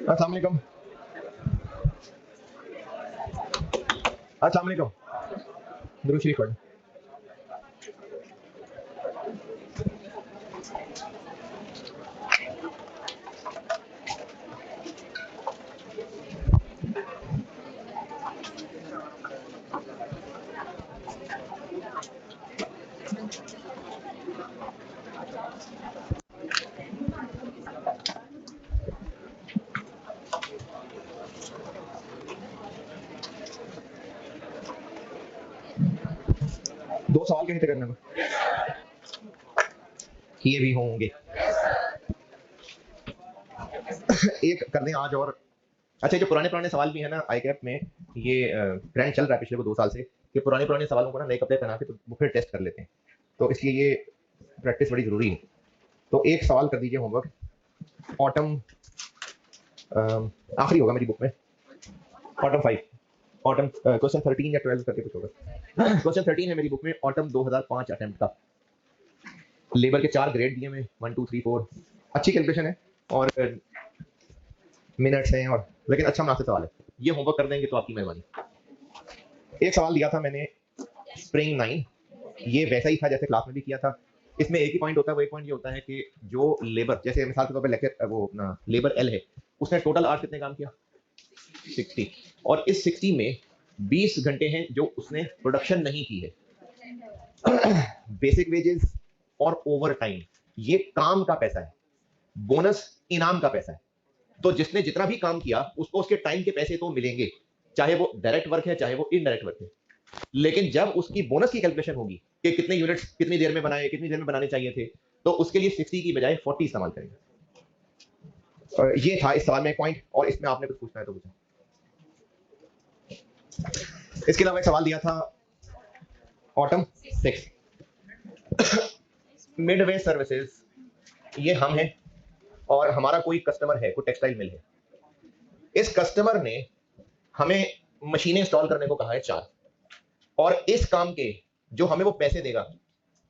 अस्सलाम वालेकुम। अस्सलाम वालेकुम। दुरूद शरीफ पढ़। दो सवाल कहीं से करने को किए भी होंगे। एक कर दें आज और। अच्छा, जो पुराने पुराने सवाल भी है ना आई कैप में, ये ट्रेंड चल रहा है पिछले को 2 साल से कि पुराने पुराने सवालों को ना नए कपड़े पहना के तो वो फिर टेस्ट कर लेते हैं, तो इसलिए ये प्रैक्टिस बड़ी जरूरी है। तो एक सवाल कर दीजिए होमवर्क। ऑटम आखिरी होगा मेरी बुक में, ऑटम 5, ऑटम क्वेश्चन 13 या 12 करके कुछ होगा। क्वेश्चन 13 है मेरी बुक में, ऑटम 2005 अटेम्प्ट का। लेबर के 4 ग्रेड दिए में 1 2 3 4, अच्छी कैलकुलेशन है और मिनट्स हैं, और लेकिन अच्छा मुनासिब सवाल है। ये होमवर्क कर देंगे तो आपकी मेहरबानी। एक सवाल दिया था मैंने स्प्रिंग 9, ये वैसा ही था जैसे क्लास में भी किया था। इसमें एक ही पॉइंट होता है, वो एक पॉइंट ये होता है कि जो लेबर, जैसे मिसाल के तौर पर लेक्चर वो अपना लेबर एल है, उसने टोटल आवर्स कितने काम किया 60, और इस 60 में 20 घंटे हैं जो उसने प्रोडक्शन नहीं की है। बेसिक वेजेस और ओवर टाइम ये काम का पैसा है, बोनस इनाम का पैसा है। तो जिसने जितना भी काम किया उसको उसके टाइम के पैसे तो मिलेंगे, चाहे वो डायरेक्ट वर्क है चाहे वो इनडायरेक्ट वर्क है। लेकिन जब उसकी बोनस की कैलकुलेशन होगी कि कितने यूनिट्स कितनी देर में बनाए, कितनी देर में बनाने चाहिए थे, तो उसके लिए 60 की बजाय 40 इस्तेमाल करेंगे। ये था इस सवाल में एक पॉइंट, और इसमें आपने कुछ पूछना है तो पूछा। इसके अलावा एक सवाल दिया था ऑटम 6, मिडवे सर्विसेज, ये हम हैं और हमारा कोई कस्टमर है, कोई टेक्सटाइल मिल है। इस कस्टमर ने हमें मशीनें इंस्टॉल करने को कहा है 4, और इस काम के जो हमें वो पैसे देगा,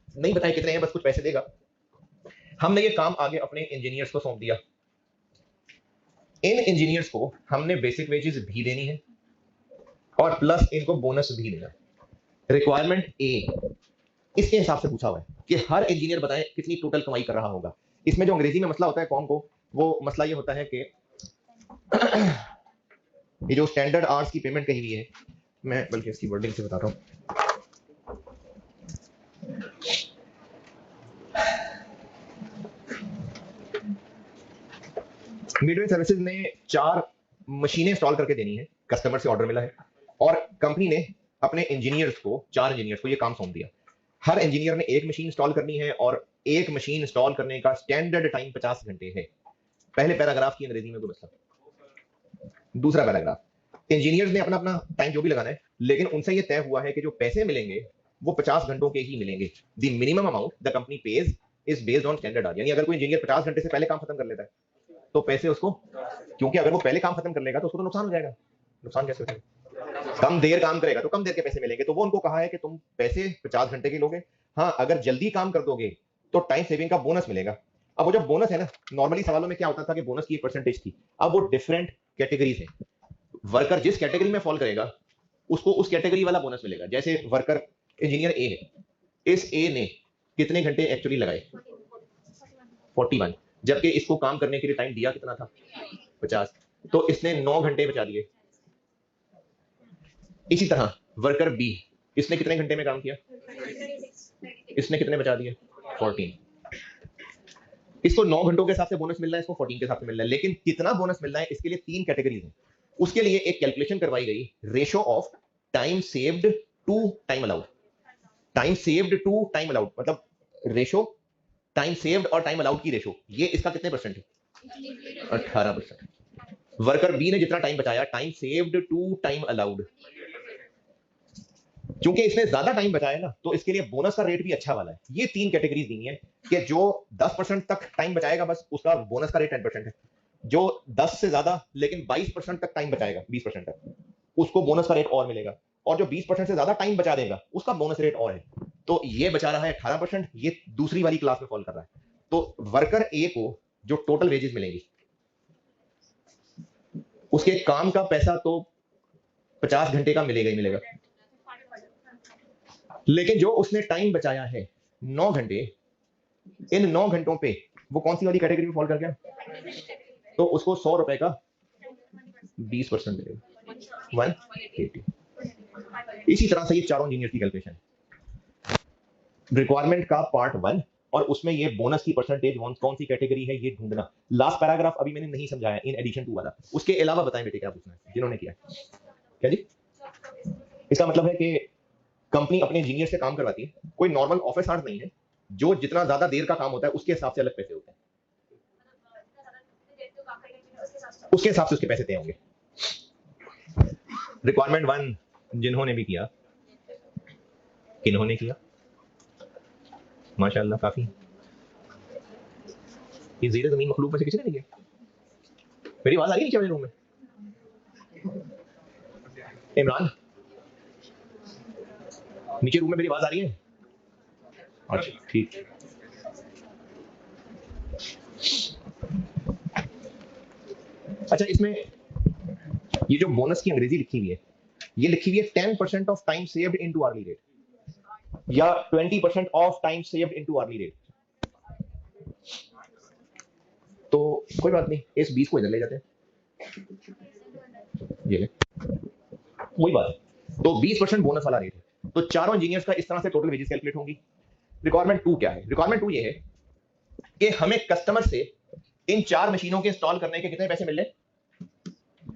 नहीं बताए कितने हैं, बस कुछ पैसे देगा। हमने ये काम आगे अपने इंजीनियर्स को सौंप दिया। इन इंजीनियर्स को हमने बेसिक वेजेस भी देनी है और प्लस इनको बोनस भी देना। रिक्वायरमेंट ए इसके हिसाब से पूछा हुआ है कि हर इंजीनियर बताए कितनी टोटल कमाई कर रहा होगा। इसमें जो अंग्रेजी में मसला होता है कौन को, वो मसला ये होता है कि ये जो स्टैंडर्ड आवर्स की पेमेंट कही हुई है, मैं बल्कि इसकी वर्डिंग से बताता हूँ। मिडवे सर्विसेज ने 4 मशीनें इंस्टॉल करके देनी है, कस्टमर से ऑर्डर मिला है, और कंपनी ने अपने इंजीनियर्स को 4 इंजीनियर्स को ये काम सौंप दिया। हर इंजीनियर ने एक मशीन इंस्टॉल करनी है और एक मशीन इंस्टॉल करने का स्टैंडर्ड टाइम 50 घंटे है। पहले पैराग्राफ की अंग्रेजी में कोई मतलब। दूसरा पैराग्राफ, इंजीनियर्स ने अपना अपना टाइम जो भी लगाना है, लेकिन उनसे ये तय हुआ है कि जो पैसे मिलेंगे वो 50 घंटों के ही मिलेंगे। The minimum amount the company page is based on standard our. यानी अगर कोई इंजीनियर 50 घंटे से पहले काम खत्म कर लेता है तो पैसे उसको, क्योंकि अगर वो पहले काम खत्म कर लेगा तो उसको तो नुकसान हो जाएगा। नुकसान कैसे हो जाएगा? कम देर काम करेगा तो कम देर के पैसे मिलेंगे, तो वो उनको कहा है कि तुम पैसे 50 घंटे के लोगे। हाँ, अगर जल्दी काम कर दोगे तो टाइम सेविंग का बोनस मिलेगा। अब वो जो बोनस है ना, नॉर्मली सवालों में क्या होता था कि बोनस की एक परसेंटेज थी, अब वो डिफरेंट कैटेगरीज है। वर्कर जिस कैटेगरी में फॉल करेगा उसको उस कैटेगरी वाला बोनस मिलेगा। जैसे वर्कर इंजीनियर ए है, इस ए ने कितने घंटे एक्चुअली लगाए 41, जबकि इसको काम करने के लिए टाइम दिया कितना था 50, तो इसने 9 घंटे बचा दिए। इसी तरह वर्कर बी, इसने कितने घंटे में काम किया, इसने कितने बचा दिए 14। इसको 9 घंटों के हिसाब से बोनस मिल रहा है, इसको 14 के हिसाब से मिल रहा है, लेकिन कितना बोनस मिल रहा है इसके लिए 3 कैटेगरीज हैं। उसके लिए एक कैलकुलेशन करवाई गई, ratio of time saved to time allowed. Time saved to time allowed मतलब रेशो टाइम सेव्ड और टाइम अलाउड की रेशो, ये इसका कितने परसेंट है 18%। वर्कर बी ने जितना टाइम बचाया, time saved to time allowed, क्योंकि इसने ज्यादा टाइम बचाया ना तो इसके लिए बोनस का रेट भी अच्छा वाला है। ये 3 कैटेगरीज दी है कि जो 10% तक टाइम बचाएगा बस उसका बोनस का रेट 10% है, जो 10 से ज्यादा लेकिन 22% तक टाइम बचाएगा 20% तक, उसको बोनस का रेट और मिलेगा, और जो 20% से ज्यादा टाइम बचा देगा उसका बोनस रेट और है। तो ये बचा रहा है 18%, ये दूसरी वाली क्लास में फॉल कर रहा है। तो वर्कर ए को जो टोटल वेजेस मिलेंगी उसके काम का पैसा तो 50 घंटे का मिलेगा ही मिलेगा, लेकिन जो उसने टाइम बचाया है 9 घंटे, इन 9 घंटों पे वो कौन सी वाली कैटेगरी में फॉल कर गया, तो उसको 100 रुपए का 20% मिलेगा, 180। इसी तरह से ये चारों इंजीनियर की कैलकुलेशन है, रिक्वायरमेंट का पार्ट 1, और उसमें ये बोनस की परसेंटेज कौन सी कैटेगरी है ये ढूंढना। लास्ट पैराग्राफ अभी मैंने नहीं समझाया, इन एडिशन टू वाला। उसके अलावा बताएं बेटे क्या पूछना है जिन्होंने किया। क्या जी? इसका मतलब है कि कंपनी अपने इंजीनियर से काम करवाती है, कोई नॉर्मल ऑफिस आवर्स नहीं है, जो जितना ज्यादा देर का काम होता है उसके हिसाब से अलग पैसे होते हैं, उसके हिसाब से उसके पैसे तय होंगे। रिक्वायरमेंट 1 जिन्होंने भी किया, किन्होंने किया, माशाल्लाह काफी। ये ज़ेरे ज़मीन मखलूक में से किसी ने नहीं किया? मेरी आवाज आ रही है नीचे वाले रूम में? इमरान, नीचे रूम में मेरी आवाज आ रही है? अच्छा ठीक। अच्छा, इसमें ये जो बोनस की अंग्रेजी लिखी हुई है, ये लिखी हुई है 10% of time saved into early rate, या 20% of time saved into early rate. तो कोई बात नहीं, इस 20 को इधर ले जाते हैं, ये ले, वही बात। तो 20% बोनस वाला रेट है, तो चारों इंजीनियर्स का इस तरह से टोटल वेजेस कैलकुलेट होंगी। रिक्वायरमेंट 2 क्या है? रिक्वायरमेंट 2 ये है कि हमें कस्टमर से इन 4 मशीनों के इंस्टॉल करने के कितने पैसे मिल रहे,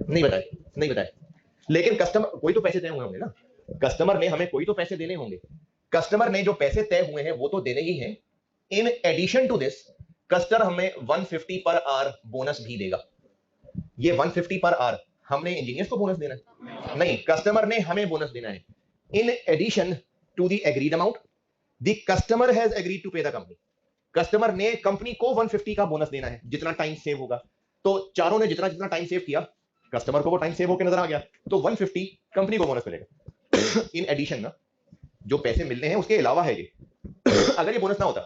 नहीं बताए, नहीं बताए, लेकिन कस्टमर कोई तो पैसे तय हुए होंगे ना, कस्टमर ने हमें कोई तो पैसे देने होंगे, कस्टमर ने जो पैसे तय हुए हैं वो तो देने ही हैं। In addition to this customer हमें 150 पर आवर बोनस भी देगा। ये 150 पर आवर हमने इंजीनियर्स को बोनस देना है? नहीं, कस्टमर ने हमें बोनस देना है। In addition to the agreed amount the customer has agreed to pay the company. Customer ने कंपनी को 150 का बोनस देना है, जितना टाइम सेव होगा। तो चारों ने जितना जितना टाइम सेव किया, कस्टमर को वो टाइम सेव होकर नजर आ गया, तो 150 कंपनी को बोनस मिलेगा। इन एडिशन ना, जो पैसे मिलने हैं उसके अलावा है ये। अगर ये बोनस ना होता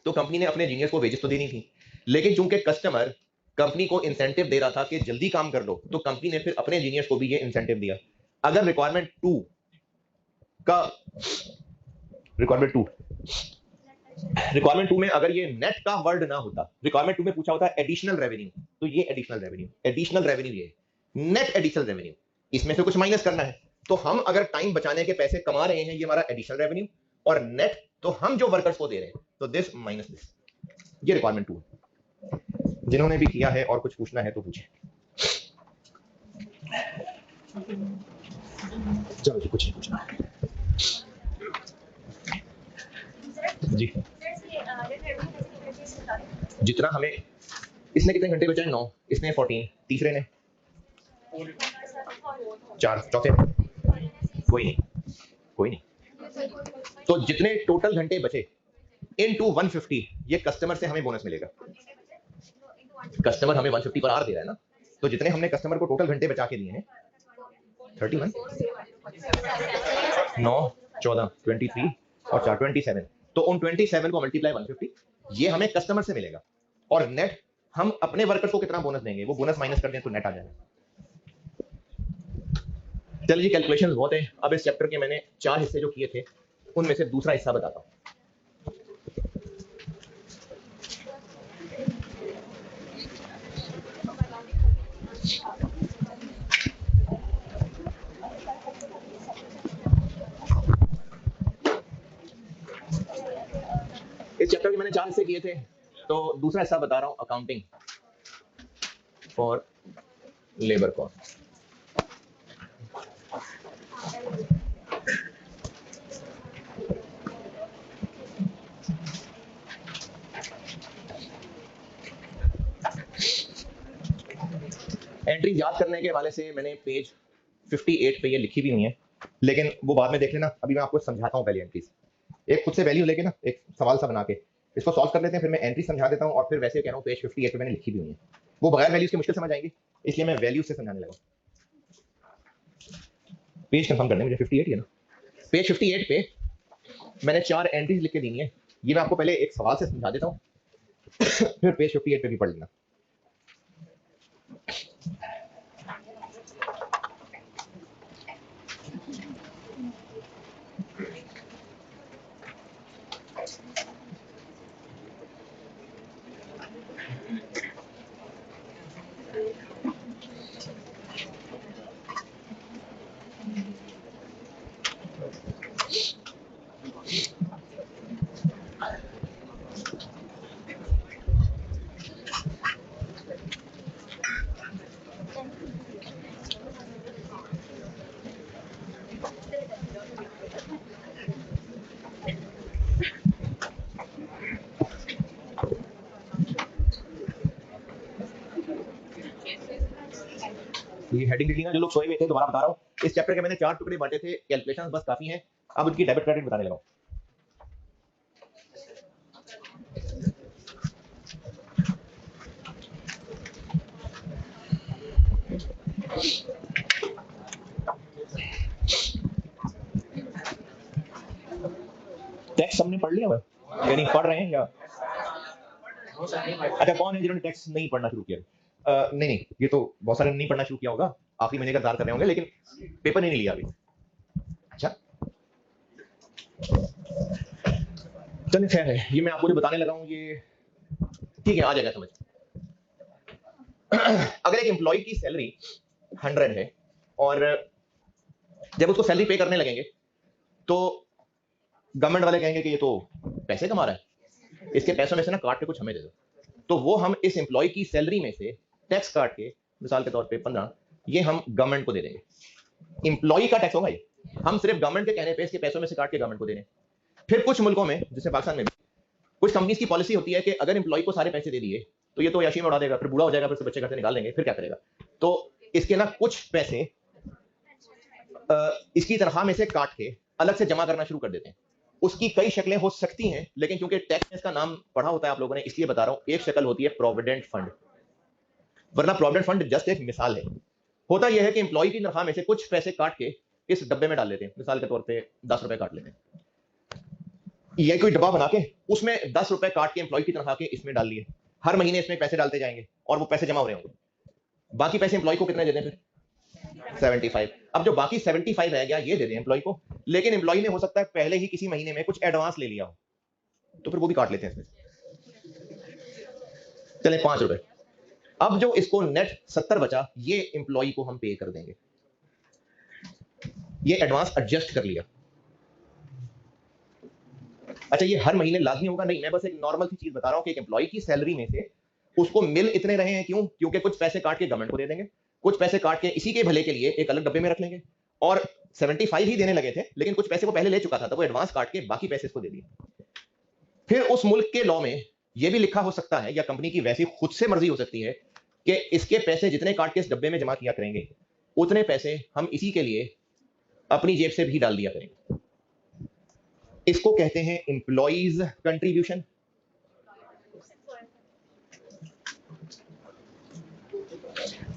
तो कंपनी ने अपने इंजीनियर्स को वेजेस तो देनी थी, लेकिन चूंकि कस्टमर कंपनी को इंसेंटिव दे रहा था कि जल्दी काम कर लो, तो कंपनी ने फिर अपने इंजीनियर्स को भी ये इंसेंटिव दिया। अगर रिक्वायरमेंट 2 में अगर ये नेट का वर्ड ना होता, रिक्वायरमेंट 2 में पूछा होता एडिशनल रेवेन्यू, तो ये एडिशनल रेवेन्यू ये नेट एडिशनल रेवेन्यू, इसमें से कुछ माइनस करना है। तो हम अगर टाइम बचाने के पैसे कमा रहे हैं, ये हमारा एडिशनल रेवेन्यू, और नेट तो हम जो वर्कर्स को दे रहे हैं, तो दिस माइनस दिस। ये रिक्वायरमेंट 2 है। जिन्होंने भी किया है और कुछ पूछना है तो पूछे। चलो जी, कुछ नहीं पूछना जी। जितना हमें, इसने कितने घंटे बचाए? 9, इसने 14, तीसरे ने 4, चौथे कोई नहीं। तो जितने टोटल घंटे बचे इनटू 150, ये कस्टमर से हमें बोनस मिलेगा। कस्टमर हमें 150 पर आवर दे रहा है ना, तो जितने हमने कस्टमर को टोटल घंटे बचा के दिए हैं 31, 9, 14, 23 और 4, 27, तो उन 27 को मल्टीप्लाई 150, ये हमें कस्टमर से मिलेगा। और नेट हम अपने वर्कर्स को कितना बोनस देंगे, वो बोनस माइनस कर दें तो नेट आ जाएगा। चलिए जी, कैलकुलेशंस बहुत है। अब इस चैप्टर के मैंने 4 हिस्से जो किए थे, उनमें से दूसरा हिस्सा बताता हूं। इस चैप्टर के मैंने 4 हिस्से किए थे, तो दूसरा हिस्सा बता रहा हूं, accounting for labour cost. Entry याद करने के हवाले से मैंने पेज 58 पे ये लिखी भी हुई है, लेकिन वो बाद में देख लेना। अभी मैं आपको समझाता हूँ पहले एंट्रीज। एक खुद से वैल्यू लेके ना, एक सवाल सा बना के इसको सॉल्व कर लेते हैं, फिर मैं एंट्री समझा देता हूँ, और फिर वैसे कह रहा हूँ पेज 58 पे मैंने लिखी भी हुई है, वो बगैर वैल्यूज के मुश्किल समझ आएंगी, इसलिए मैं वैल्यू से समझाने लगा। पेज कंफर्म करने मुझे 58 है ना। पेज 58 पे मैंने 4 एंट्रीज लिख के दी है, ये मैं आपको पहले एक सवाल से समझा देता हूँ, फिर पेज 58 पे भी पढ़ लेना। ये हेडिंग देख ली ना, जो लोग सोए हुए थे, दोबारा बता रहा हूँ, इस चैप्टर के मैंने 4 टुकड़े बांटे थे, कैलकुलेशंस बस काफी हैं, अब उनकी डेबिट क्रेडिट बताने लगा हूं। टैक्स हमने पढ़ लिया है, यानी पढ़ रहे हैं या अच्छा कौन है जिन्होंने टैक्स नहीं पढ़ना शुरू किया? नहीं नहीं, ये तो बहुत सारे नहीं पढ़ना शुरू किया होगा, आखिरी महीने का इंतजार कर रहे होंगे, लेकिन पेपर नहीं लिया अभी। अच्छा चलिए खैर है, ये मैं आपको जो बताने लगा हूँ ये ठीक है, आ जाएगा समझ। अगर एक एम्प्लॉय की सैलरी 100 है और जब उसको सैलरी पे करने लगेंगे तो गवर्नमेंट वाले कहेंगे कि ये तो पैसे कमा रहा है, इसके पैसों में से ना काट के कुछ हमें दे दो, तो वो हम इस एम्प्लॉय की सैलरी में से टैक्स काट के, मिसाल के तौर पे 15, ये हम गवर्नमेंट को दे देंगे। एम्प्लॉय का टैक्स होगा ये, हम सिर्फ गवर्नमेंट के कहने पे इसके पैसों में से काट के गवर्नमेंट को दे रहे हैं। फिर कुछ मुल्कों में, जैसे पाकिस्तान में भी, कुछ कंपनीज की पॉलिसी होती है कि अगर एम्प्लॉय को सारे पैसे दे दिए तो ये तो याशी में उड़ा देगा, फिर बूढ़ा हो जाएगा, फिर बच्चे घर से निकाल देंगे, फिर क्या करेगा, तो इसके ना कुछ पैसे इसकी तनख्वाह में से काट के अलग से जमा करना शुरू कर देते हैं। उसकी कई शक्लें हो सकती हैं, लेकिन क्योंकि टैक्स में इसका नाम पढ़ा होता है आप लोगों ने, इसलिए बता रहा हूं। एक शक्ल होती है प्रोविडेंट फंड, वरना प्रोविडेंट फंड जस्ट एक मिसाल है। होता यह है कि एम्प्लॉय की तनख्वाह में से कुछ पैसे काट के इस डब्बे में डाल देते हैं, मिसाल के तौर पे 10 रुपए काट लेते हैं, ये कोई डब्बा बना के उसमें 10 रुपए काट के एम्प्लॉय की तनख्वाह के इसमें डाल लिए, हर महीने इसमें पैसे डालते जाएंगे और वो पैसे जमा हो रहे होंगे। बाकी पैसे एम्प्लॉय को कितने दे दें फिर? 75। अब जो बाकी 75 रह गया ये दे दें एम्प्लॉय को, लेकिन एम्प्लॉय ने हो सकता है पहले ही किसी महीने में कुछ एडवांस ले लिया हो, तो फिर वो भी काट लेते हैं इसमें। चले 5 रुपए, अब जो इसको नेट 70 बचा ये एम्प्लॉय को हम पे कर देंगे, ये एडवांस एडजस्ट कर लिया। अच्छा ये हर महीने लाजमी होगा? नहीं, मैं बस एक नॉर्मल सी चीज बता रहा हूं कि एक एम्प्लॉय की सैलरी में से उसको मिल इतने रहे हैं, क्यों? क्योंकि कुछ पैसे काट के गवर्नमेंट को दे देंगे, कुछ पैसे काट के इसी के भले के लिए एक अलग डब्बे में रख लेंगे, और 75 ही देने लगे थे, लेकिन कुछ पैसे वो पहले ले चुका था, तो वो एडवांस काट के बाकी पैसे इसको दे दिए। फिर उस मुल्क के लॉ में ये भी लिखा हो सकता है, या कंपनी की वैसी खुद से मर्जी हो सकती है कि इसके पैसे जितने काट के इस डब्बे में जमा किया करेंगे उतने पैसे हम इसी के लिए अपनी जेब से भी डाल दिया करेंगे। इसको कहते हैं एम्प्लॉइज कंट्रीब्यूशन,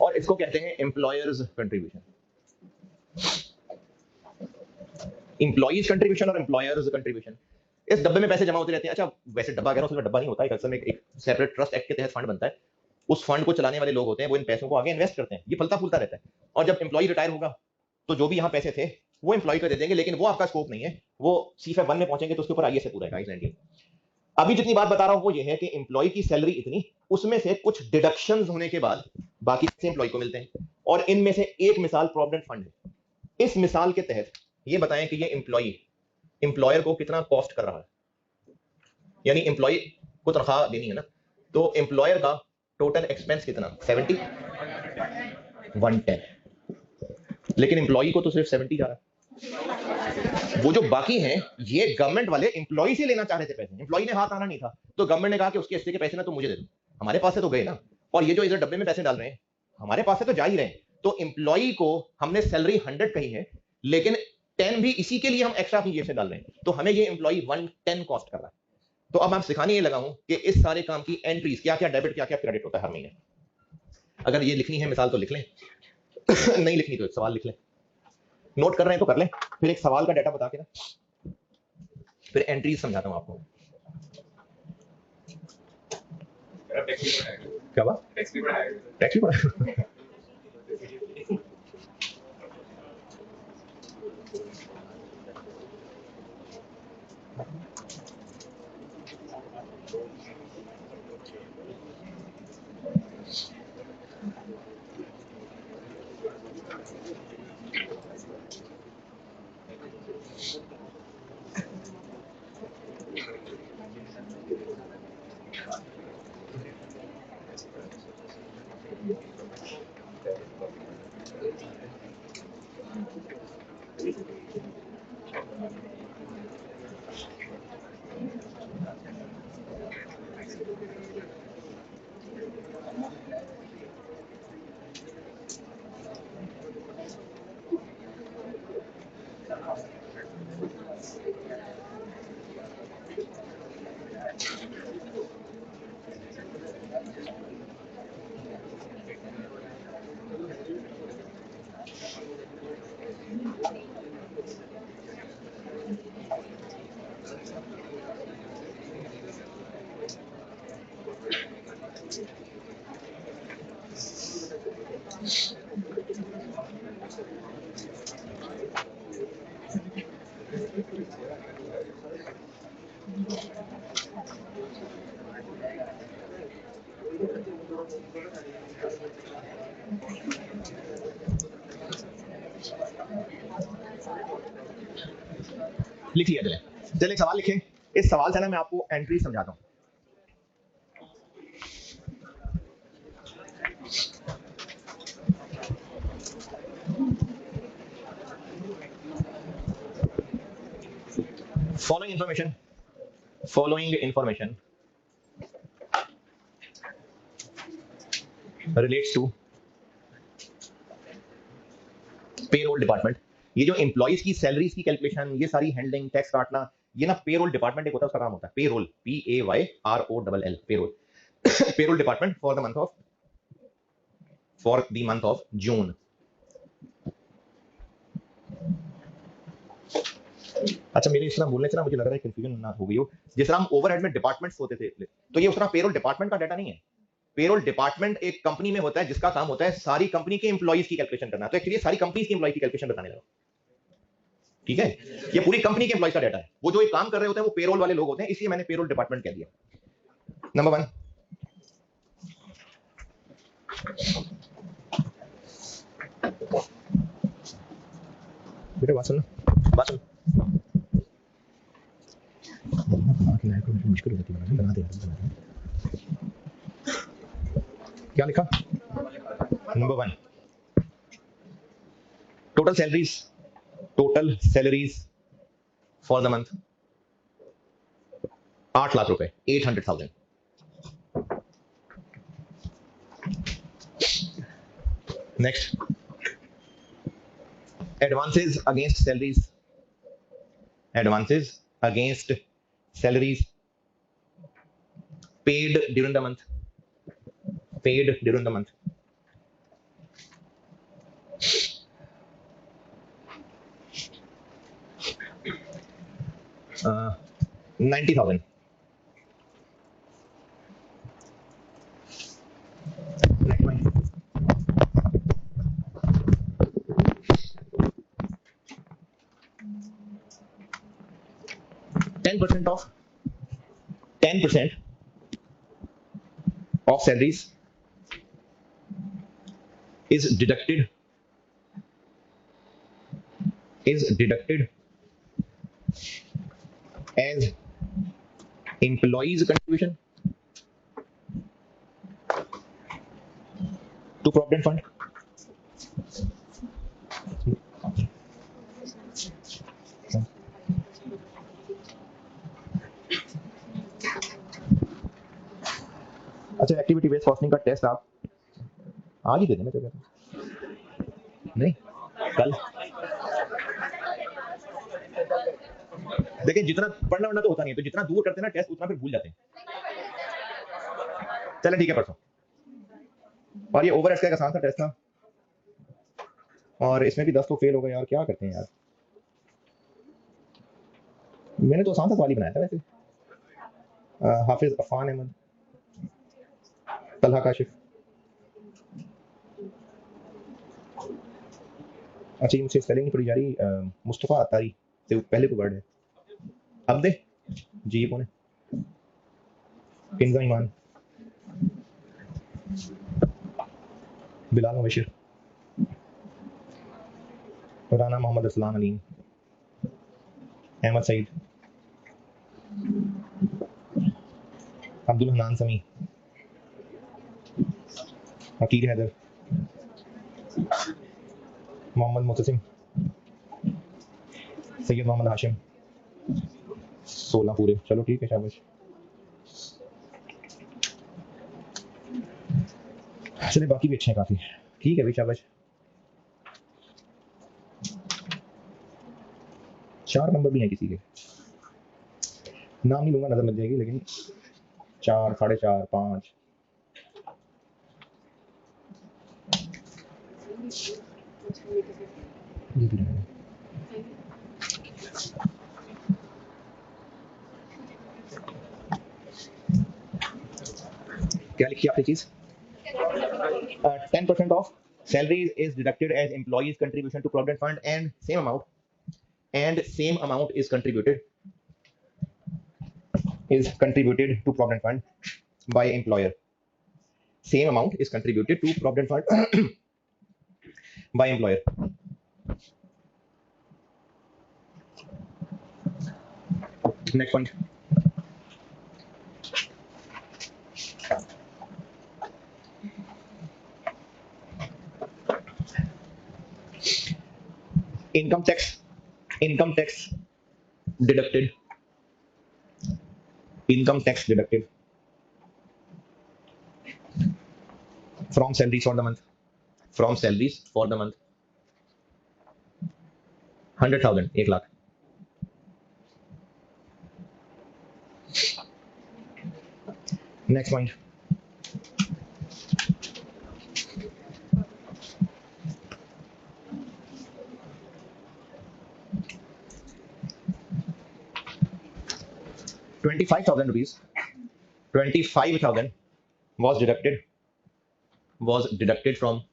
और इसको कहते हैं एम्प्लॉयर्स कंट्रीब्यूशन। एम्प्लॉइज कंट्रीब्यूशन और एम्प्लॉयर्स कंट्रीब्यूशन, इस डब्बे में पैसे जमा होते रहते हैं। अच्छा वैसे डब्बा कह रहा हूं, उसमें डब्बा नहीं होता है, असल में एक सेपरेट ट्रस्ट एक्ट के तहत फंड बनता है, उस फंड को चलाने वाले लोग होते हैं, वो इन पैसों को आगे इन्वेस्ट करते हैं, ये फलता फूलता रहता है, और जब एम्प्लॉय रिटायर होगा तो जो भी यहाँ पैसे थे वो एम्प्लॉय को दे देंगे, लेकिन वो आपका स्कोप नहीं है, वो C5 1 में पहुंचेंगे तो उसके ऊपर आईए से पूरा है गाइस। अभी जितनी बात बता रहा हूं वो ये है कि एम्प्लॉय की सैलरी इतनी, उसमें से कुछ डिडक्शंस होने के बाद बाकी पैसे एम्प्लॉय को मिलते हैं, और इनमें से एक मिसाल प्रोविडेंट फंड है। इस मिसाल के तहत ये बताएं कि ये एम्प्लॉय एम्प्लॉयर को कितना कॉस्ट कर रहा है, यानी एम्प्लॉय को तनख्वाह देनी है ना, तो एम्प्लॉयर का टोटल एक्सपेंस कितना? 70, 110, लेकिन एम्प्लॉय को तो सिर्फ 70 जा रहा है। वो जो बाकी हैं ये गवर्नमेंट वाले एम्प्लॉय से लेना चाह रहे थे पैसे, एम्प्लॉय ने हाथ आना नहीं था, तो गवर्नमेंट ने कहा कि उसके हिस्से के पैसे ना तो मुझे दे दो, हमारे पास से तो गए ना, और ये जो इधर डब्बे में पैसे डाल रहे हैं हमारे पास से तो जा ही रहे हैं, तो एम्प्लॉय को हमने सैलरी 100 कही है, लेकिन 10 भी इसी के लिए हम एक्स्ट्रा अपनी जेब से डाल रहे हैं, तो हमें ये एम्प्लॉय 110 कॉस्ट कर रहा है। तो अब आप सिखाने ये लगा हूं कि इस सारे काम की एंट्रीज क्या क्या डेबिट क्या क्या क्रेडिट होता है हर महीने। अगर ये लिखनी है मिसाल तो लिख लें नहीं लिखनी तो एक सवाल लिख लें, नोट कर रहे हैं तो कर लें, फिर एक सवाल का डाटा बता के ना फिर एंट्रीज समझाता हूं आपको। क्या बात? टैक्स भी पढ़ा लिख लिया चले। चलिए एक सवाल लिखें। इस सवाल से ना मैं आपको एंट्री समझाता हूं। Following information relates to payroll department. ये जो एम्प्लॉइज की सैलरीज की कैलकुलेशन, ये सारी हैंडलिंग, टैक्स काटना, ये ना पेरोल डिपार्टमेंट एक होता है, उसका काम होता है payroll, PAYROLL, payroll. Payroll department for the month of June. अच्छा, मेरे इस तरह बोलने से ना मुझे लग रहा है कंफ्यूजन ना हो गई हो। जिस तरह हम ओवरहेड में डिपार्टमेंट्स होते थे, तो ये उस तरह पेरोल डिपार्टमेंट का डाटा नहीं है। पेरोल डिपार्टमेंट एक कंपनी में होता है जिसका काम होता है सारी कंपनी के एम्प्लॉइज की कैलकुलेशन करना। तो एक्चुअली सारी कंपनी की एम्प्लॉय की कैलकुलेशन बताने लगा। ठीक है, ये पूरी कंपनी के एम्प्लॉइज का डाटा है। वो जो एक काम कर रहे होते हैं वो पेरोल वाले लोग होते हैं, इसलिए मैंने पेरोल डिपार्टमेंट कह दिया। नंबर 1, बेटा बात सुन, बात सुन। मुश्किल हो जाती है बनाते हैं। क्या लिखा? Number 1, total salaries for the month 8 lakh रुपए, 800,000। Next, advances against salaries paid during the month, uh, 90,000। Next one. Ten percent of salaries is deducted as employees contribution to provident fund। अच्छा, एक्टिविटी बेस्ड कॉस्टिंग का test आप आज ही दे देना चाहिए, नहीं कल। देखिए, जितना पढ़ना तो होता नहीं है, तो जितना दूर करते हैं ना टेस्ट, उतना फिर भूल जाते हैं। चले ठीक है, परसों। और ये ओवर का आसान सा टेस्ट था, और इसमें भी 10 तो फेल हो गए यार, क्या करते हैं यार। मैंने तो आसान सा सवाल ही बनाया था वैसे। हाफिज अफान अहमद, तलहा काशिफ। अच्छा, ये मुझसे स्पेलिंग थोड़ी जा रही। मुस्तफ़ा अतारी से पहले को वर्ड है। अब दे जी, कौन है? किंजा ईमान, बिलाल मुबशिर, राना मोहम्मद असलान अलीम, अहमद सईद, अब्दुल हनान समी, हकीर हैदर, मोहम्मद मुतसिम, सैयद मोहम्मद हाशिम। 16 पूरे। चलो ठीक है, शाबाश। चले, बाकी भी अच्छे हैं काफी। ठीक है भाई, शाबाश। 4 नंबर भी हैं किसी के, नाम नहीं लूंगा, नजर लग जाएगी, लेकिन 4, 4.5, 5। ये भी नहीं। क्या लिखी आपने चीज? 10% of Salaries is deducted as employees' contribution to provident fund, and same amount is contributed to provident fund by employer. Same amount is contributed to provident fund by employer. Next point. Income tax deducted. Income tax deducted from salaries for the month. From salaries for the month. 100,000, 1 lakh. Next point. ₹25,000. 25,000 was deducted from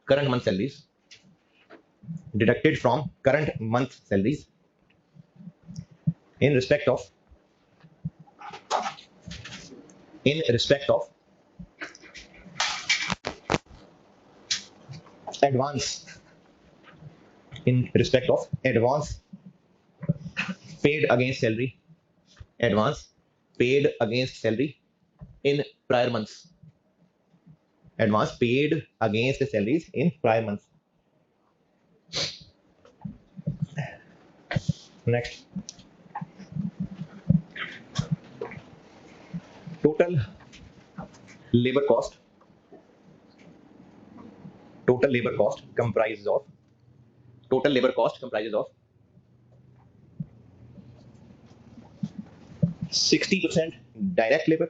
current month salaries. Deducted from current month salaries in respect of advance paid against salary in prior months. Advance paid against the salaries in prior months. Next. Total labor cost comprises of 60% direct labor,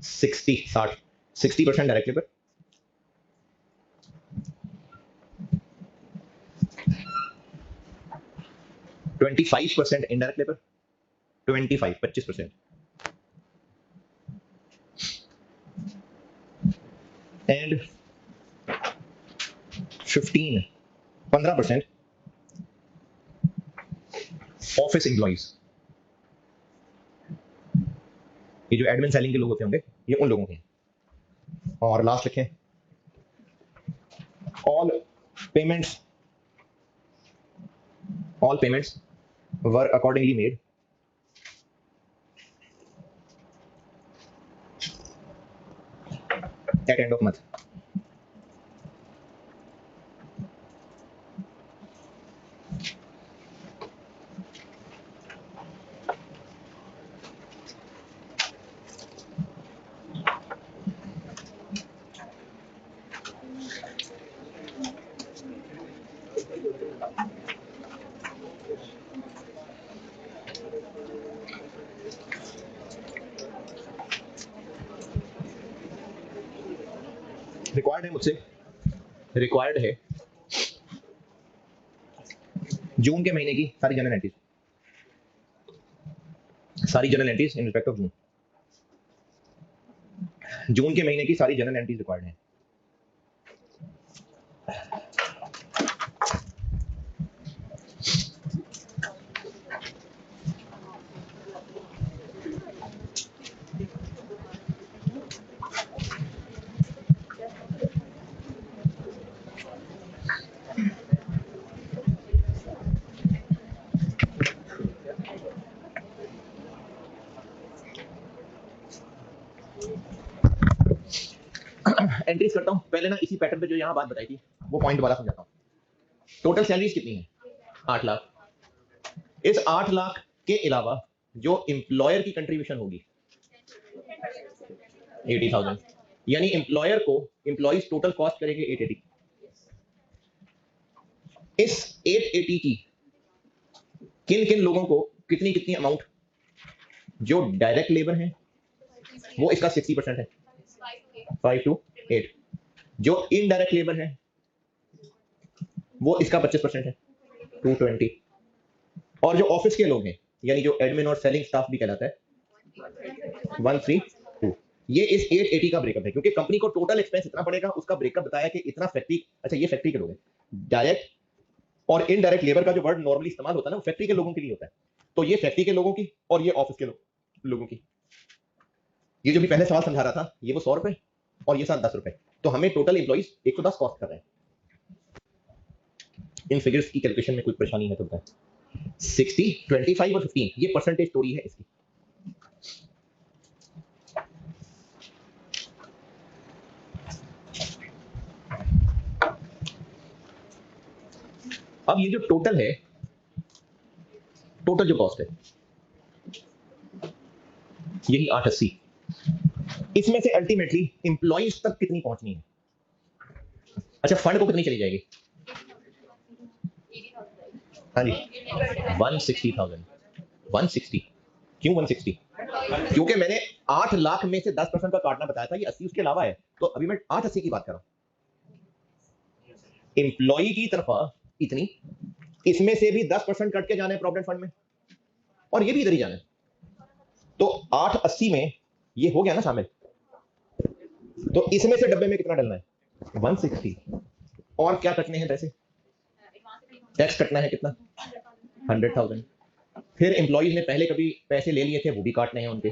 60% direct labor, 25% indirect labor, 25%, and 15% office employees. ये जो admin selling के लोग होते होंगे ये उन लोगों के हैं. और लास्ट लिखें all payments were accordingly made at end of month. Required है जून के महीने की सारी general entries in respect of June के महीने की सारी जनरल एंट्रीज रिक्वायर्ड है. एंट्रीज करता हूं. पहले ना इसी पैटर्न पे जो यहां बात बताई थी वो पॉइंट दोबारा समझाता हूं. टोटल सैलरीज कितनी है? 8 लाख. इस 8 लाख के अलावा जो एम्प्लॉयर की कंट्रीब्यूशन होगी 80,000, यानी एम्प्लॉयर को एम्प्लॉइज टोटल कॉस्ट करेंगे 880. इस 880 की किन किन लोगों को कितनी अमाउंट जो डायरेक्ट लेबर है वो इसका 60% है 5 to 8. जो इनडायरेक्ट लेबर है वो इसका 25% है 220. और जो ऑफिस के लोग हैं यानी जो एडमिन और सेलिंग स्टाफ भी कहलाता है 132. ये इस 880 का ब्रेकअप है, क्योंकि कंपनी को टोटल एक्सपेंस इतना पड़ेगा, उसका ब्रेकअप बताया कि इतना फैक्ट्री, अच्छा ये फैक्ट्री के लोग हैं, डायरेक्ट और इनडायरेक्ट लेबर का जो वर्ड नॉर्मली इस्तेमाल होता है ना, वो फैक्ट्री के लोगों के लिए होता है। तो ये फैक्ट्री के लोगों की और ये ऑफिस के लोगों की। ये जो भी पहले सवाल समझा रहा था, ये वो 100 रुपए और ये साथ 10 रुपए, तो हमें टोटल एम्प्लॉइज 110 कॉस्ट कर रहे हैं। इन फिगर्स की कैलकुलेशन में कोई परेशानी है तो बताएं। 60, 25 और 15 ये परसेंटेज स्टोरी है इसकी। अब ये जो टोटल है, टोटल जो कॉस्ट है यही 880, इसमें से अल्टीमेटली एम्प्लॉइज तक कितनी पहुंचनी है? अच्छा फंड को कितनी चली जाएगी? हाँ जी 160,000। 160 क्यों 160? क्योंकि मैंने 8 लाख में से 10% का काटना बताया था, ये 80 उसके अलावा है, तो अभी मैं 880 की बात कर रहा हूं। एम्प्लॉई की तरफ इतनी, इसमें से भी 10% कट के जाना है प्रोविडेंट फंड में, और ये भी इधर ही जाना है, तो 880 में ये हो गया ना शामिल। तो इसमें से डब्बे में कितना डलना है? 160। और क्या कटने हैं पैसे? टैक्स कटना है कितना? 100,000। फिर एम्प्लॉइज ने पहले कभी पैसे ले लिए थे, वो भी काटने हैं उनके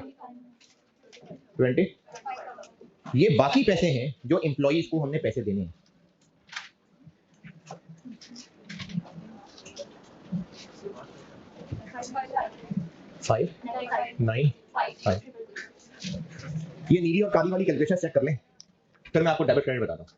20। ये बाकी पैसे हैं जो एम्प्लॉइज को हमने पैसे देने हैं। फाइव 9 5। ये नीली और काली वाली कैलकुलेशन चेक कर लें, फिर मैं आपको डेबिट क्रेडिट बताता हूं।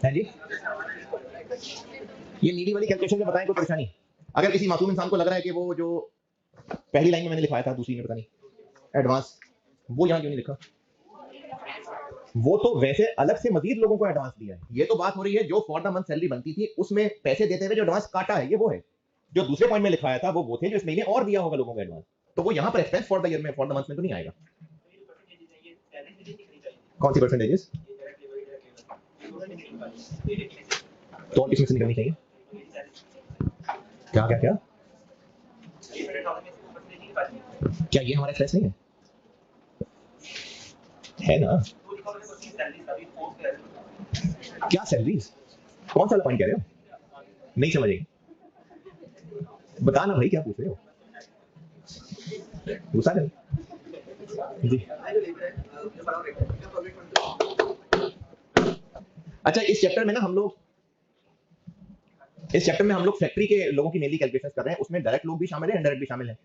है जी, ये नीली वाली कैलकुलेशन में बताएं कोई परेशानी? अगर किसी मासूम इंसान को लग रहा है कि वो जो पहली लाइन में मैंने लिखवाया था, दूसरी में पता नहीं एडवांस, वो यहां क्यों नहीं लिखा? वो तो वैसे अलग से मजीद लोगों को एडवांस दिया है। ये तो बात हो रही है जो फॉर द मंथ सैलरी बनती थी उसमें पैसे देते हुए जो एडवांस काटा है, ये वो है। जो दूसरे पॉइंट में लिखवाया था वो थे जो इस महीने और दिया होगा लोगों को एडवांस, तो वो यहां पर एक्सपेंस फॉर द ईयर में, फॉर द मंथ में तो नहीं आएगा। कौन सी परसेंटेजेस? तो इसमें से निकलनी चाहिए। क्या क्या क्या? क्या ये हमारा एक्सपेंस नहीं है? है ना। क्या सैलरीज? कौन सा पॉइंट कह रहे हो? नहीं समझेगी, बताना भाई क्या पूछ रहे हो, गुस्सा नहीं जी। अच्छा इस चैप्टर में ना हम लोग फैक्ट्री के लोगों की मेनली कैलकुलेशन कर रहे हैं, उसमें डायरेक्ट लोग भी शामिल है, इनडायरेक्ट भी शामिल है।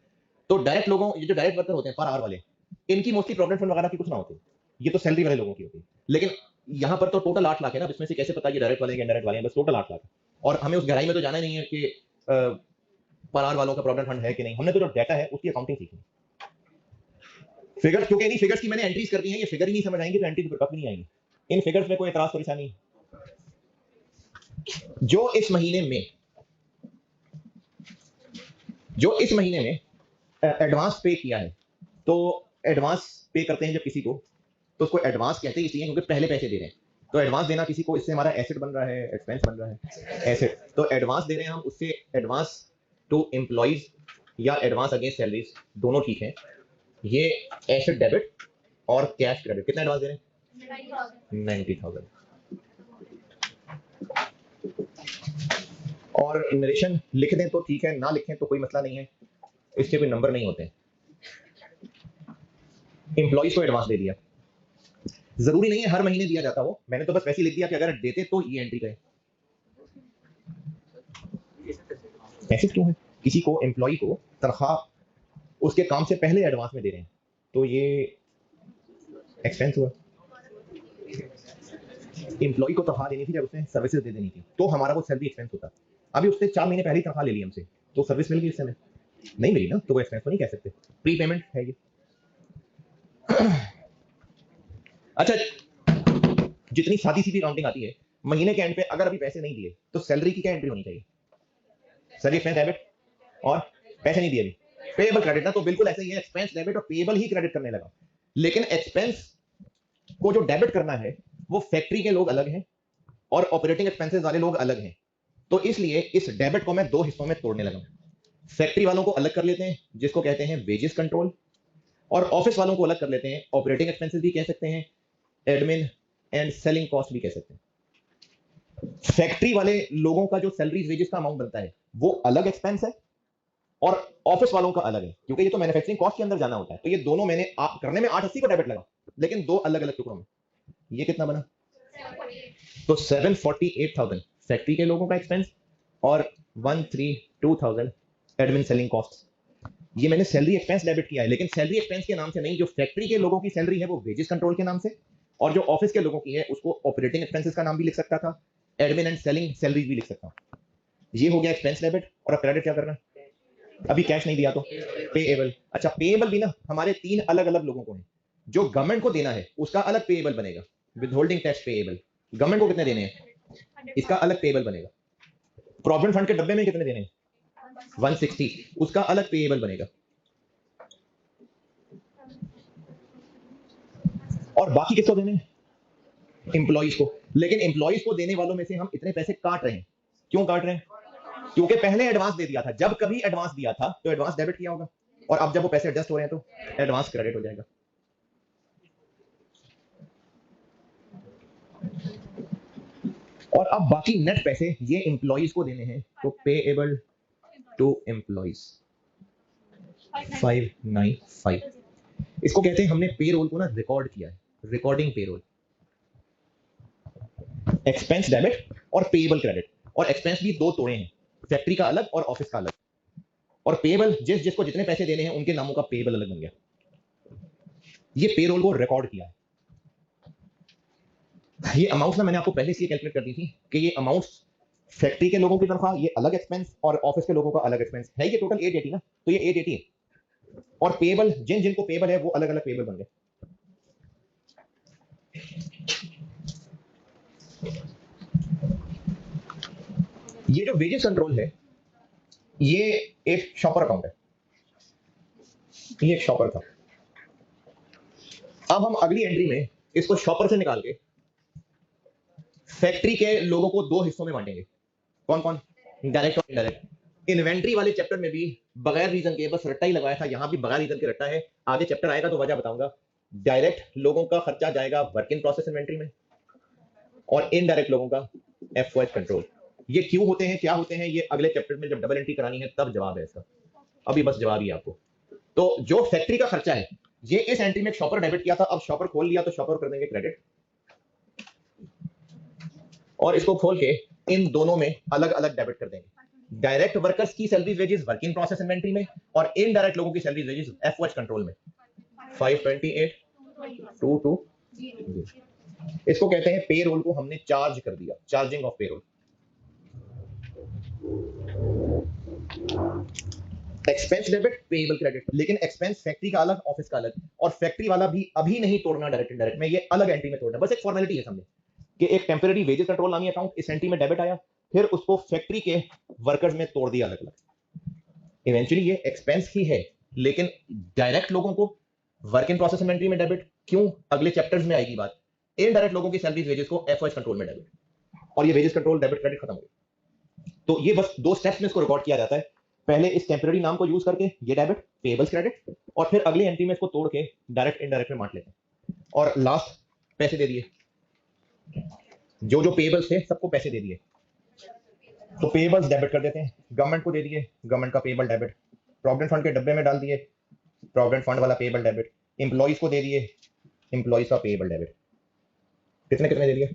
तो डायरेक्ट लोगों, ये जो डायरेक्ट वर्कर होते हैं पर आवर वाले, इनकी मोस्टली प्रोविडेंट फंड वगैरह की कुछ ना होती, ये तो सैलरी वाले लोगों की होती है। लेकिन यहाँ पर तो टोटल 8 लाख है ना, इसमें से कैसे पता ये डायरेक्ट वाले हैं इनडायरेक्ट वाले हैं? बस टोटल 8 लाख है, और हमें उस गहराई में तो जाना नहीं है कि पर आवर वालों का प्रोविडेंट फंड है कि नहीं, हमने तो जो डाटा है उसकी अकाउंटिंग सीखनी। फिगर्स, क्योंकि इन्हीं फिगर्स की मैंने एंट्रीज कर दी हैं, ये फिगर ही नहीं समझ आएंगे तो एंट्रीज कभी नहीं आएंगी। इन फिगर्स में कोई एतराज परेशानी? जो इस महीने में एडवांस पे किया है, तो एडवांस पे करते हैं जब किसी को, तो उसको एडवांस कहते हैं इसलिए क्योंकि पहले पैसे दे रहे हैं। तो एडवांस देना किसी को, इससे हमारा एसेट बन रहा है, एक्सपेंस बन रहा है, एसेट। तो एडवांस दे रहे हैं हम, उससे एडवांस टू एम्प्लॉइज या एडवांस अगेंस्ट सैलरीज दोनों ठीक है। ये एसेट डेबिट और कैश क्रेडिट, कितना एडवांस दे रहे हैं? 90,000। और नरेशन लिख दें तो ठीक है, ना लिखें तो कोई मसला नहीं है, इसके कोई नंबर नहीं होते। एम्प्लॉइज को एडवांस दे दिया, जरूरी नहीं है हर महीने दिया जाता हो, मैंने तो बस वैसे लिख दिया कि अगर देते तो ये एंट्री करें। ऐसे क्यों है? किसी को, एम्प्लॉय को तनख्वाह उसके काम से पहले एडवांस में दे रहे हैं, तो ये एक्सपेंस हुआ। एम्प्लॉय को तनख्वाह देनी थी जब उसने सर्विसेज दे देनी थी, तो हमारा वो सैलरी एक्सपेंस होता। अभी उसने 4 महीने पहले ही तनख्वाह ले ली हमसे, तो सर्विस मिल गई इस समय? नहीं मिली ना, तो वो एक्सपेंस तो नहीं कह सकते, प्री पेमेंट है ये। अच्छा, जितनी सादी सीधी काउंटिंग आती है, महीने के एंड पे अगर अभी पैसे नहीं दिए तो सैलरी की क्या एंट्री होनी चाहिए? सैलरी एक्सपेंस डेबिट, और पैसे नहीं दिए अभी, पेएबल क्रेडिट ना, तो बिल्कुल ऐसे ही है, एक्सपेंस डेबिट और पेएबल ही क्रेडिट करने लगा। लेकिन एक्सपेंस को जो डेबिट करना है वो फैक्ट्री के लोग अलग हैं और ऑपरेटिंग एक्सपेंसेस वाले लोग अलग हैं, तो इसलिए इस डेबिट को मैं 2 हिस्सों में तोड़ने लगा। फैक्ट्री वालों को अलग कर लेते हैं जिसको कहते हैं वेजेस कंट्रोल, और ऑफिस वालों को अलग कर लेते हैं, ऑपरेटिंग एक्सपेंसेस भी कह सकते हैं, एडमिन एंड सेलिंग कॉस्ट भी कह सकते हैं। फैक्ट्री वाले लोगों का जो सैलरीज वेजेस का अमाउंट बनता है वो अलग एक्सपेंस है, और ऑफिस वालों का अलग है, क्योंकि ये तो मैन्युफैक्चरिंग कॉस्ट के अंदर जाना होता है। तो ये दोनों मैंने करने में 880 को डेबिट लगा, लेकिन 2 अलग अलग टुकड़ों में। ये कितना बना? तो 748,000 फैक्ट्री के लोगों का एक्सपेंस और 132,000 एडमिन सेलिंग कॉस्ट। ये मैंने सैलरी एक्सपेंस डेबिट किया है, लेकिन सैलरी एक्सपेंस के नाम से नहीं, जो फैक्ट्री के लोगों की सैलरी है वो वेजेस कंट्रोल के नाम से, और जो ऑफिस के लोगों की है उसको ऑपरेटिंग एक्सपेंसेस का नाम भी लिख सकता था, एडमिन एंड सेलिंग सैलरीज भी लिख सकता हूं। ये हो गया एक्सपेंस डेबिट। और अब क्रेडिट क्या करना है? अभी कैश नहीं दिया तो पेएबल। अच्छा, पेएबल भी ना हमारे 3 अलग अलग लोगों को है। जो गवर्नमेंट को देना है उसका अलग पेएबल बनेगा, विदहोल्डिंग टैक्स पेएबल। गवर्नमेंट को कितने देने हैं, इसका अलग पेएबल बनेगा। प्रोविडेंट फंड के डब्बे में कितने देने हैं, 160, उसका अलग पेएबल बनेगा। और बाकी किसको देने हैं, एम्प्लॉइज को। लेकिन एम्प्लॉइज को देने वालों में से हम इतने पैसे काट रहे हैं, क्यों काट रहे हैं? क्योंकि पहले एडवांस दे दिया था, जब कभी एडवांस दिया था तो एडवांस डेबिट किया होगा, और अब जब वो पैसे एडजस्ट हो रहे हैं तो एडवांस क्रेडिट हो जाएगा। और अब बाकी नेट पैसे ये एम्प्लॉइज को देने हैं, तो पेएबल टू एम्प्लॉइज 595। इसको कहते हैं हमने पेरोल को ना रिकॉर्ड किया है, रिकॉर्डिंग पेरोल। एक्सपेंस डेबिट और पेएबल क्रेडिट, और एक्सपेंस भी 2 तोड़े हैं, फैक्ट्री का अलग और ऑफिस का अलग, और पेएबल जिसको जितने पैसे देने हैं उनके नामों का पेएबल अलग बन गया। ये पेरोल को रिकॉर्ड किया है। ये अमाउंट ना मैंने आपको पहले से कैलकुलेट कर दी थी कि ये अमाउंट्स फैक्ट्री के लोगों की तनख्वाह ये अलग एक्सपेंस और ऑफिस के लोगों का अलग एक्सपेंस है। ये टोटल 880 ना, तो ये 880 है, और पेएबल जिनको पेएबल है वो अलग अलग पेएबल बन गए। ये जो वेजेस कंट्रोल है ये एक शॉपर अकाउंट है, ये एक शॉपर था। अब हम अगली एंट्री में इसको शॉपर से निकाल के फैक्ट्री के लोगों को 2 हिस्सों में बांटेंगे। कौन कौन? डायरेक्ट और इनडायरेक्ट। इन्वेंट्री वाले चैप्टर में भी बगैर रीजन के बस रट्टा ही लगाया था, यहां भी बगैर रीजन के रट्टा है। आगे चैप्टर आएगा तो वजह बताऊंगा। डायरेक्ट लोगों का खर्चा जाएगा वर्क इन प्रोसेस इन्वेंट्री में, और इनडायरेक्ट लोगों का एफओएस कंट्रोल। ये क्यों होते हैं, क्या होते हैं, ये अगले चैप्टर में जब डबल एंट्री करानी है तब जवाब है इसका, अभी बस जवाब ही आपको। तो जो फैक्ट्री का खर्चा है ये इस एंट्री में शॉपर डेबिट किया था, अब शॉपर खोल लिया तो शॉपर कर देंगे क्रेडिट, और इसको खोल के इन दोनों में अलग अलग डेबिट कर देंगे। डायरेक्ट वर्कर्स की salary wages work in process inventory में, और इनडायरेक्ट लोगों की सैलरी वेजेस एफओएच कंट्रोल में। 528 इसको कहते हैं पे रोल को हमने चार्ज कर दिया, charging of payroll. Expense debit payable credit, लेकिन एक्सपेंस फैक्ट्री का अलग ऑफिस का अलग, और फैक्ट्री वाला भी अभी नहीं तोड़ना डायरेक्ट इनडायरेक्ट में, ये अलग एंट्री में तोड़ना, बस एक फॉर्मेलिटी है समझे कि एक टेम्पररी वेजेस कंट्रोल नामी अकाउंट इस एंट्री में डेबिट आया, फिर उसको फैक्ट्री के वर्कर्स में तोड़ दिया अलग अलग। इवेंचुअली ये एक्सपेंस ही है, लेकिन डायरेक्ट लोगों को वर्क इन प्रोसेस इन्वेंट्री में डेबिट, क्यों अगले चैप्टर्स में आएगी बात। इनडायरेक्ट लोगों की सैलरीज वेजेस को एफओएच कंट्रोल में डेबिट, और ये वेजेस कंट्रोल डेबिट क्रेडिट खत्म हो गया। तो ये बस 2 स्टेप्स में इसको रिकॉर्ड किया जाता है, पहले इस टेम्पररी नाम को यूज करके ये डेबिट पेएबल्स क्रेडिट, और फिर अगली एंट्री में इसको तोड़ के डायरेक्ट इनडायरेक्ट में बांट लेते हैं, और लास्ट पैसे दे दिए, जो जो पेएबल्स थे सबको पैसे दे दिए, तो पेएबल्स डेबिट कर देते हैं। गवर्नमेंट को दे दिए, गवर्नमेंट का पेएबल डेबिट, प्रोविडेंट फंड के डब्बे में डाल दिए, प्रोविडेंट फंड वाला पेएबल डेबिट, एम्प्लॉइज को दे दिए, एम्प्लॉइज का पेएबल डेबिट। कितने कितने दे दिए,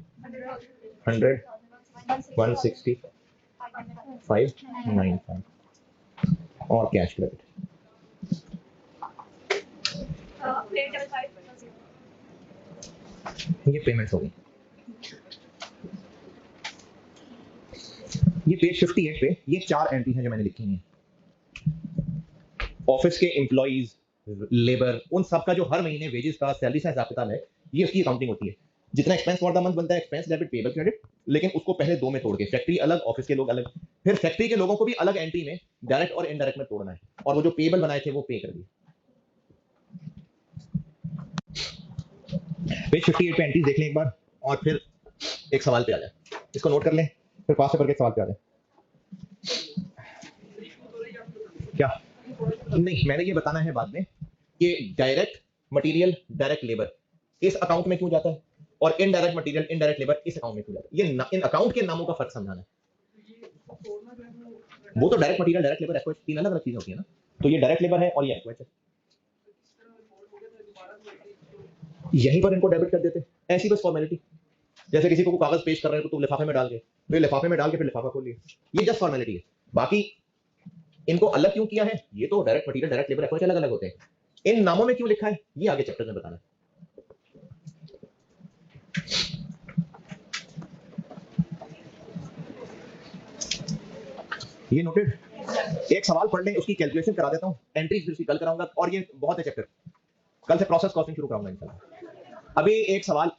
100, 160, 595, और कैश क्रेडिट। ये पेमेंट्स हो गई। ये पेज 58 पे ये 4 एंट्री हैं जो मैंने लिखी हैं। ऑफिस के एम्प्लॉइज, लेबर, उन सब का जो हर महीने वेजेस का, सैलरी का हिसाब किताब है, ये उसकी अकाउंटिंग होती है। जितना एक्सपेंस फॉर द मंथ बनता है, एक्सपेंस डेबिट पेबल क्रेडिट, लेकिन उसको पहले दो में तोड़ के, फैक्ट्री अलग, ऑफिस के लोग अलग, फिर फैक्ट्री के लोगों को भी अलग एंट्री में डायरेक्ट और इनडायरेक्ट में तोड़ना है, और वो जो पेबल बनाए थे वो पे कर दिए। पेज 58 पे एंट्रीज देख लें एक बार, और फिर एक सवाल पे आ जाए, इसको नोट कर लें, फिर पास पेपर के सवाल पे आ जाए। क्या नहीं, मैंने ये बताना है बाद में कि डायरेक्ट मटेरियल, डायरेक्ट लेबर इस अकाउंट में क्यों जाता है, और इनडायरेक्ट मटेरियल, इनडायरेक्ट लेबर इस अकाउंट में क्यों जाता है। ये इन अकाउंट के नामों का फर्क समझाना है। वो तो direct material, direct labour, FOH, तीन अलग अलग चीजें होती है ना। तो ये डायरेक्ट लेबर है और ये एफओएच है। यहीं पर इनको डेबिट कर देते, ऐसी बस फॉर्मेलिटी। जैसे किसी को कागज पेश कर रहे हो तो लिफाफे में डाल के, तो ये लिफाफे में डाल के फिर लिफाफा खोल लिए, ये जस्ट फॉर्मेलिटी है। बाकी इनको अलग क्यों किया है, ये तो direct material, direct labour, FOH अलग अलग होते हैं। इन नामों में क्यों लिखा है, ये आगे चैप्टर में बताना है। ये नोटेड। एक सवाल पढ़ लें, उसकी कैलकुलेशन करा देता हूं, एंट्रीज फिर कल कराऊंगा, और ये बहुत है चैप्टर, कल से प्रोसेस कॉस्टिंग शुरू कराऊंगा इंशाल्लाह। अभी एक सवाल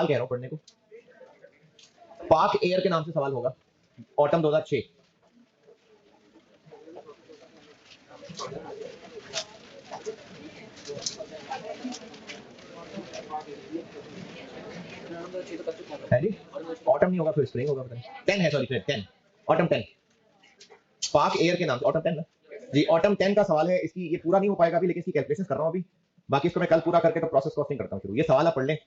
कह रहा हूं पढ़ने को। पाक एयर के नाम से सवाल होगा, ऑटम 2006। है जी, ऑटम नहीं होगा फिर स्प्रिंग होगा, पता नहीं। 10 है, सॉरी 10, ऑटम 10, पाक एयर के नाम से, ऑटम 10 ना जी, ऑटम 10 का सवाल है। इसकी ये पूरा नहीं हो पाएगा अभी, लेकिन इसकी कैलकुलेशन कर रहा हूं अभी, बाकी इसको मैं कल पूरा करके तो प्रोसेस कॉस्टिंग करता हूं शुरू। ये सवाल आप पढ़ लें।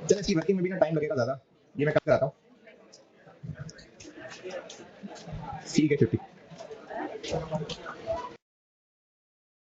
चलो, इसकी वर्किंग में भी ना टाइम लगेगा ज्यादा, ये मैं कल कराता हूँ। ठीक है, 50।